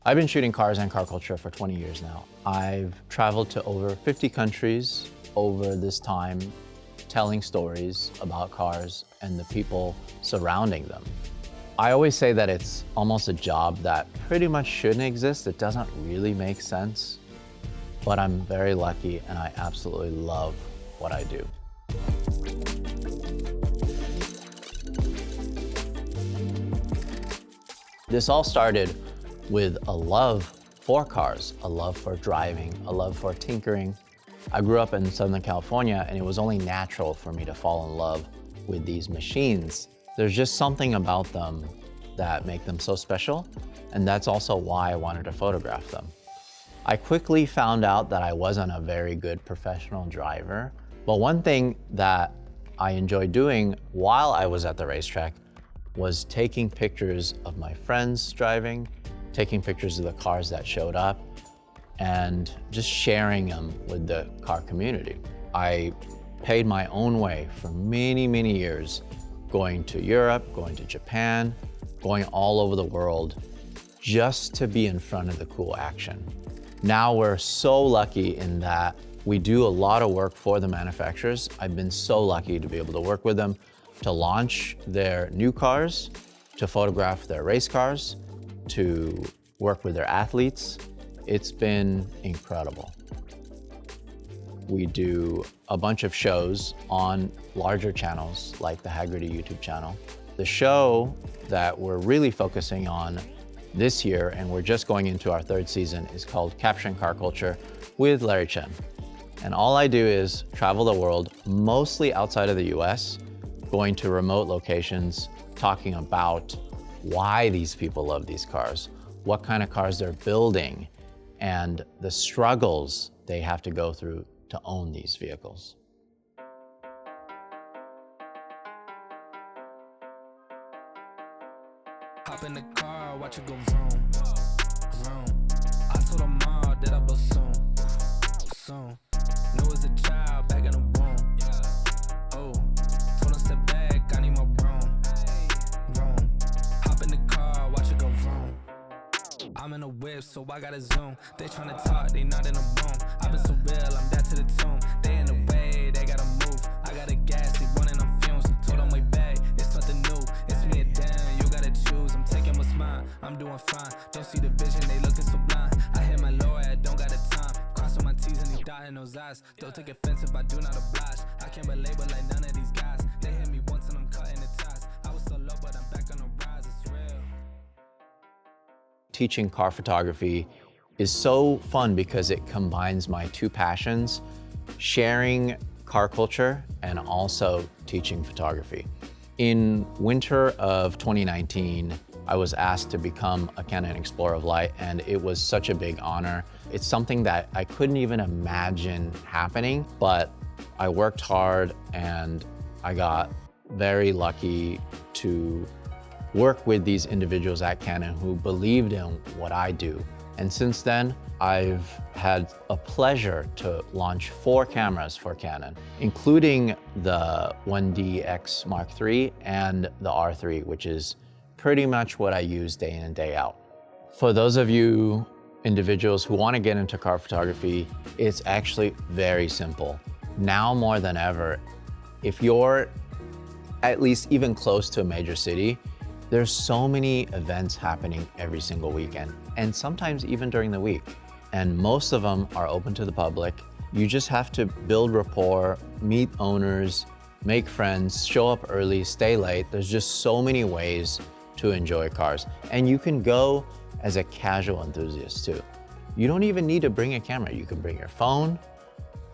I've been shooting cars and car culture for 20 years now. I've traveled to over 50 countries over this time, telling stories about cars and the people surrounding them. I always say that it's almost a job that pretty much shouldn't exist. It doesn't really make sense, but I'm very lucky and I absolutely love what I do. This all started with a love for cars, a love for driving, a love for tinkering. I grew up in Southern California and it was only natural for me to fall in love with these machines. There's just something about them that make them so special, and that's also why I wanted to photograph them. I quickly found out that I wasn't a very good professional driver, but one thing that I enjoyed doing while I was at the racetrack was taking pictures of my friends driving, taking pictures of the cars that showed up, and just sharing them with the car community. I paid my own way for many, many years, going to Europe, going to Japan, going all over the world, just to be in front of the cool action. Now we're so lucky in that we do a lot of work for the manufacturers. I've been so lucky to be able to work with them to launch their new cars, to photograph their race cars, to work with their athletes. It's been incredible. We do a bunch of shows on larger channels like the Haggerty YouTube channel. The show that we're really focusing on this year, and we're just going into our third season, is called Capturing Car Culture with Larry Chen. And all I do is travel the world, mostly outside of the US, going to remote locations, talking about why these people love these cars, what kind of cars they're building, and the struggles they have to go through to own these vehicles. Hop in the car, watch it go vroom, vroom. I told her mom that I will soon, soon. Knew as a child back in the womb. Oh, told her step back, I need my room, room. Hop in the car, watch it go vroom. I'm in a whip, so I gotta zoom. They tryna talk, they not in the room. I've been so real, I'm dead to the tomb. They in the way, they gotta move. I gotta gas, they running on fumes. Told them way back, it's something new. It's me and Dan, you gotta choose. I'm taking what's mine, I'm doing fine. Don't see the vision, they looking so blind. I hit my lawyer, I don't got the time. Crossing my T's and he dotting those eyes. Don't take offense if I do not oblige. I can't relate but like none of these guys. They hit me once and I'm cutting the ties. I was so low but I'm back on the rise, it's real. Teaching car photography is so fun because it combines my two passions, sharing car culture and also teaching photography. In winter of 2019, I was asked to become a Canon Explorer of Light, and it was such a big honor. It's something that I couldn't even imagine happening, but I worked hard and I got very lucky to work with these individuals at Canon who believed in what I do. And since then, I've had a pleasure to launch 4 cameras for Canon, including the 1DX Mark III and the R3, which is pretty much what I use day in and day out. For those of you individuals who want to get into car photography, it's actually very simple. Now more than ever, if you're at least even close to a major city, there's so many events happening every single weekend, and sometimes even during the week. And most of them are open to the public. You just have to build rapport, meet owners, make friends, show up early, stay late. There's just so many ways to enjoy cars. And you can go as a casual enthusiast too. You don't even need to bring a camera. You can bring your phone,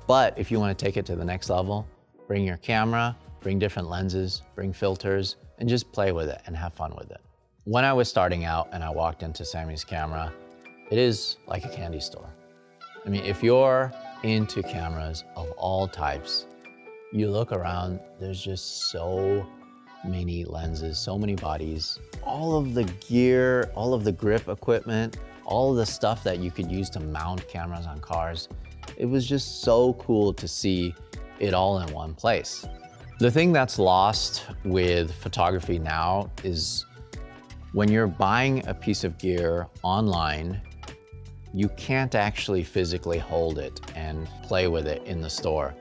but if you want to take it to the next level, bring your camera, bring different lenses, bring filters, and just play with it and have fun with it. When I was starting out and I walked into Samy's camera, it is like a candy store. I mean, if you're into cameras of all types, you look around, there's just so many lenses, so many bodies, all of the gear, all of the grip equipment, all of the stuff that you could use to mount cameras on cars. It was just so cool to see it all in one place. The thing that's lost with photography now is When you're buying a piece of gear online, you can't actually physically hold it and play with it in the store.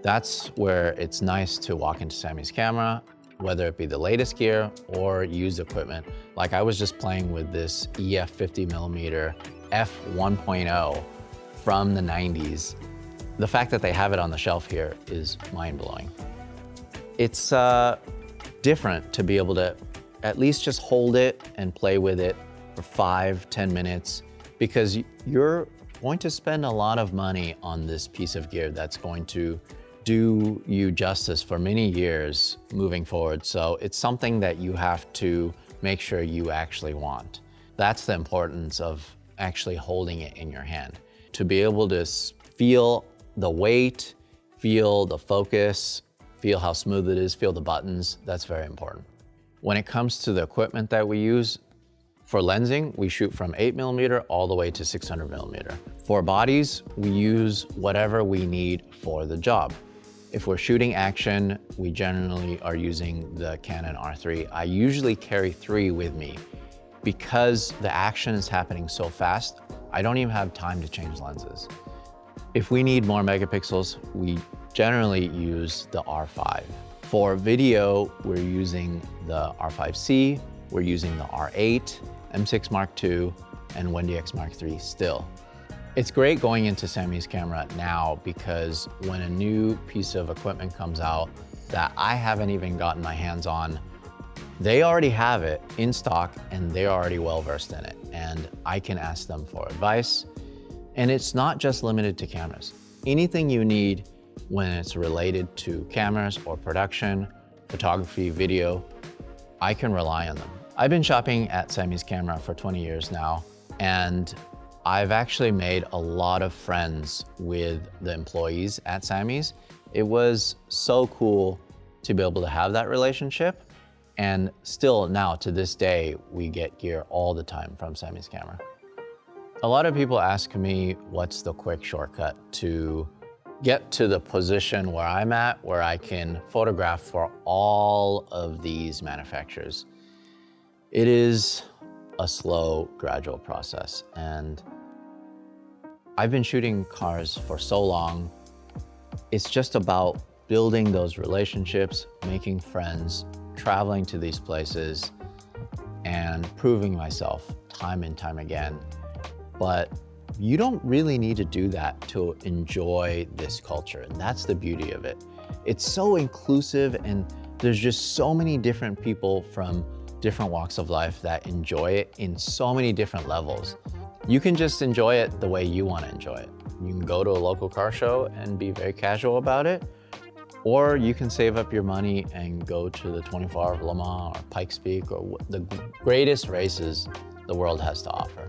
That's where it's nice to walk into Samy's camera, whether it be the latest gear or used equipment. Like I was just playing with this EF 50mm f1.0 from the 90s. The fact that they have it on the shelf here is mind-blowing. It's different to be able to at least just hold it and play with it for 5-10 minutes, because you're going to spend a lot of money on this piece of gear that's going to do you justice for many years moving forward. So it's something that you have to make sure you actually want. That's the importance of actually holding it in your hand. To be able to feel the weight, feel the focus, feel how smooth it is, feel the buttons, that's very important. When it comes to the equipment that we use, for lensing, we shoot from 8mm all the way to 600mm. For bodies, we use whatever we need for the job. If we're shooting action, we generally are using the Canon R3. I usually carry 3 with me because the action is happening so fast, I don't even have time to change lenses. If we need more megapixels, we generally use the R5. For video, we're using the R5C, we're using the R8, M6 Mark II, and 1DX Mark III still. It's great going into Samy's camera now because when a new piece of equipment comes out that I haven't even gotten my hands on, they already have it in stock and they're already well versed in it. And I can ask them for advice. And it's not just limited to cameras. Anything you need when it's related to cameras or production, photography, video, I can rely on them. I've been shopping at Samy's camera for 20 years now, and I've actually made a lot of friends with the employees at Samy's. It was so cool to be able to have that relationship, and still now to this day, we get gear all the time from Samy's camera. A lot of people ask me what's the quick shortcut to get to the position where I'm at, where I can photograph for all of these manufacturers. It is a slow, gradual process. And I've been shooting cars for so long. It's just about building those relationships, making friends, traveling to these places, and proving myself time and time again. But you don't really need to do that to enjoy this culture, and that's the beauty of it. It's so inclusive, and there's just so many different people from different walks of life that enjoy it in so many different levels. You can just enjoy it the way you want to enjoy it. You can go to a local car show and be very casual about it, or you can save up your money and go to the 24 Hour of Le Mans or Pikes Peak or the greatest races the world has to offer.